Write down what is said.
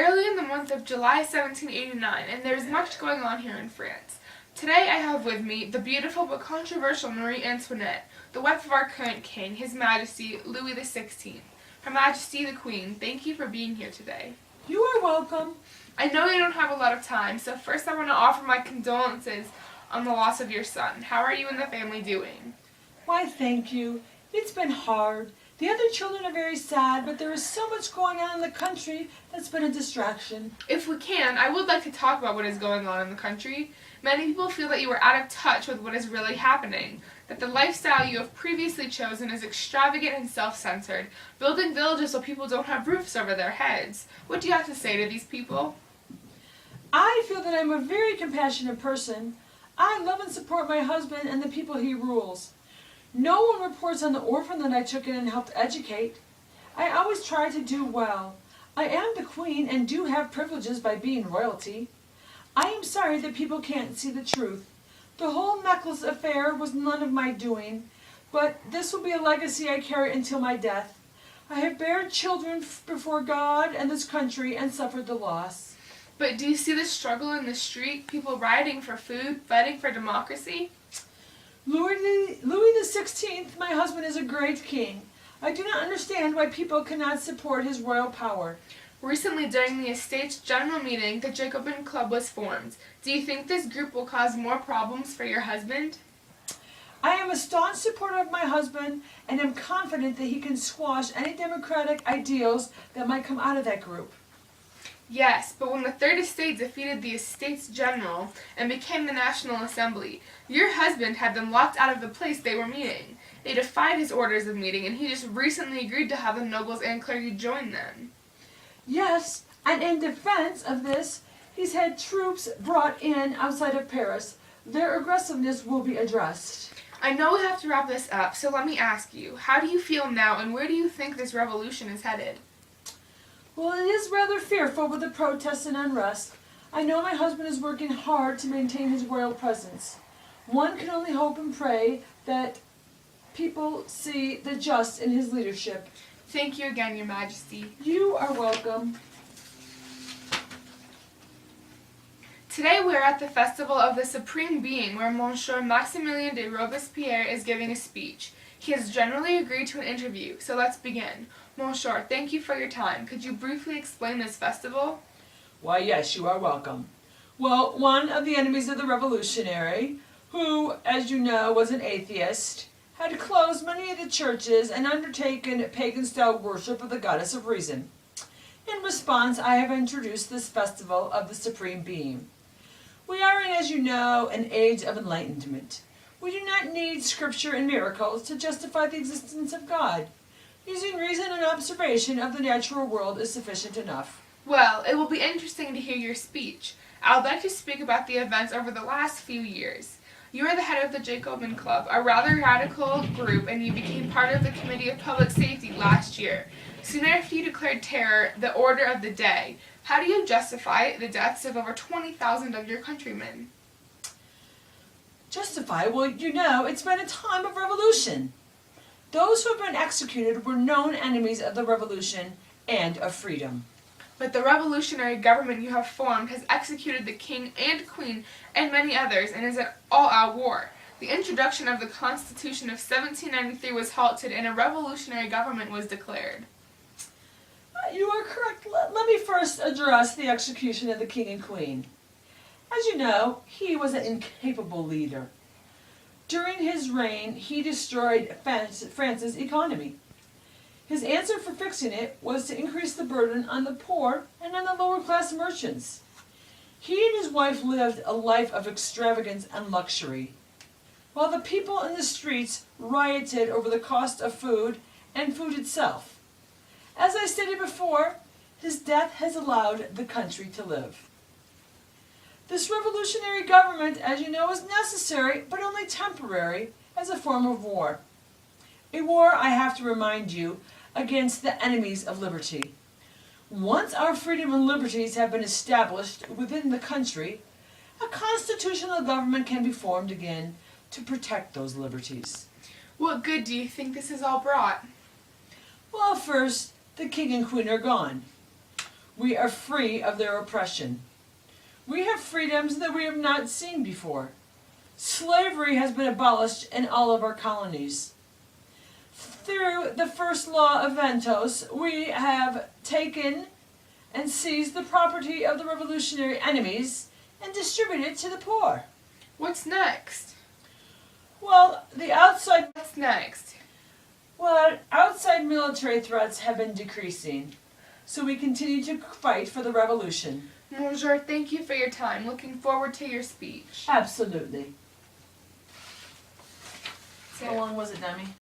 early in the month of July 1789, and there is much going on here in France. Today I have with me the beautiful but controversial Marie Antoinette, the wife of our current king, His Majesty Louis XVI. Her Majesty the Queen, thank you for being here today. You are welcome. I know you don't have a lot of time, so first I want to offer my condolences on the loss of your son. How are you and the family doing? Why, thank you. It's been hard. The other children are very sad, but there is so much going on in the country that's been a distraction. If we can, I would like to talk about what is going on in the country. Many people feel that you are out of touch with what is really happening, that the lifestyle you have previously chosen is extravagant and self-centered, building villages so people don't have roofs over their heads. What do you have to say to these people? I feel that I'm a very compassionate person. I love and support my husband and the people he rules. No one reports on the orphan that I took in and helped educate. I always try to do well. I am the queen and do have privileges by being royalty. I am sorry that people can't see the truth. The whole necklace affair was none of my doing, but this will be a legacy I carry until my death. I have bared children before God and this country and suffered the loss. But do you see the struggle in the street, people rioting for food, fighting for democracy? Louis XVI, my husband, is a great king. I do not understand why people cannot support his royal power. Recently, during the Estates General Meeting, the Jacobin Club was formed. Do you think this group will cause more problems for your husband? I am a staunch supporter of my husband and am confident that he can squash any democratic ideals that might come out of that group. Yes, but when the Third Estate defeated the Estates General and became the National Assembly, your husband had them locked out of the place they were meeting. They defied his orders of meeting, and he just recently agreed to have the nobles and clergy join them. Yes, and in defense of this, he's had troops brought in outside of Paris. Their aggressiveness will be addressed. I know we have to wrap this up, so let me ask you, how do you feel now, and where do you think this revolution is headed? Well, it is rather fearful with the protests and unrest. I know my husband is working hard to maintain his royal presence. One can only hope and pray that people see the just in his leadership. Thank you again, Your Majesty. You are welcome. Today we are at the Festival of the Supreme Being, where Monsieur Maximilien de Robespierre is giving a speech. He has generally agreed to an interview, so let's begin. Monsieur, thank you for your time. Could you briefly explain this festival? Why, yes, you are welcome. Well, one of the enemies of the revolutionary, who, as you know, was an atheist, had closed many of the churches and undertaken pagan-style worship of the goddess of reason. In response, I have introduced this festival of the Supreme Being. We are in, as you know, an age of enlightenment. We do not need scripture and miracles to justify the existence of God. Using reason and observation of the natural world is sufficient enough. Well, it will be interesting to hear your speech. I would like to speak about the events over the last few years. You are the head of the Jacobin Club, a rather radical group, and you became part of the Committee of Public Safety last year. Soon after you declared terror the order of the day. How do you justify the deaths of over 20,000 of your countrymen? Justify? Well, you know, it's been a time of revolution. Those who have been executed were known enemies of the revolution and of freedom. But the revolutionary government you have formed has executed the king and queen and many others and is at all-out war. The introduction of the Constitution of 1793 was halted and a revolutionary government was declared. You are correct. Let me first address the execution of the king and queen. As you know, he was an incapable leader. During his reign, he destroyed France's economy. His answer for fixing it was to increase the burden on the poor and on the lower-class merchants. He and his wife lived a life of extravagance and luxury, while the people in the streets rioted over the cost of food and food itself. As I stated before, his death has allowed the country to live. This revolutionary government, as you know, is necessary, but only temporary, as a form of war. A war, I have to remind you, against the enemies of liberty. Once our freedom and liberties have been established within the country, a constitutional government can be formed again to protect those liberties. What good do you think this has all brought? Well, first, the king and queen are gone. we are free of their oppression. We have freedoms that we have not seen before. Slavery has been abolished in all of our colonies. Through the first law of Ventos, we have taken and seized the property of the revolutionary enemies and distributed it to the poor. What's next? Well, What's next? outside military threats have been decreasing, so we continue to fight for the revolution. Monsieur, thank you for your time. Looking forward to your speech. Absolutely. So- How long was it, Demi?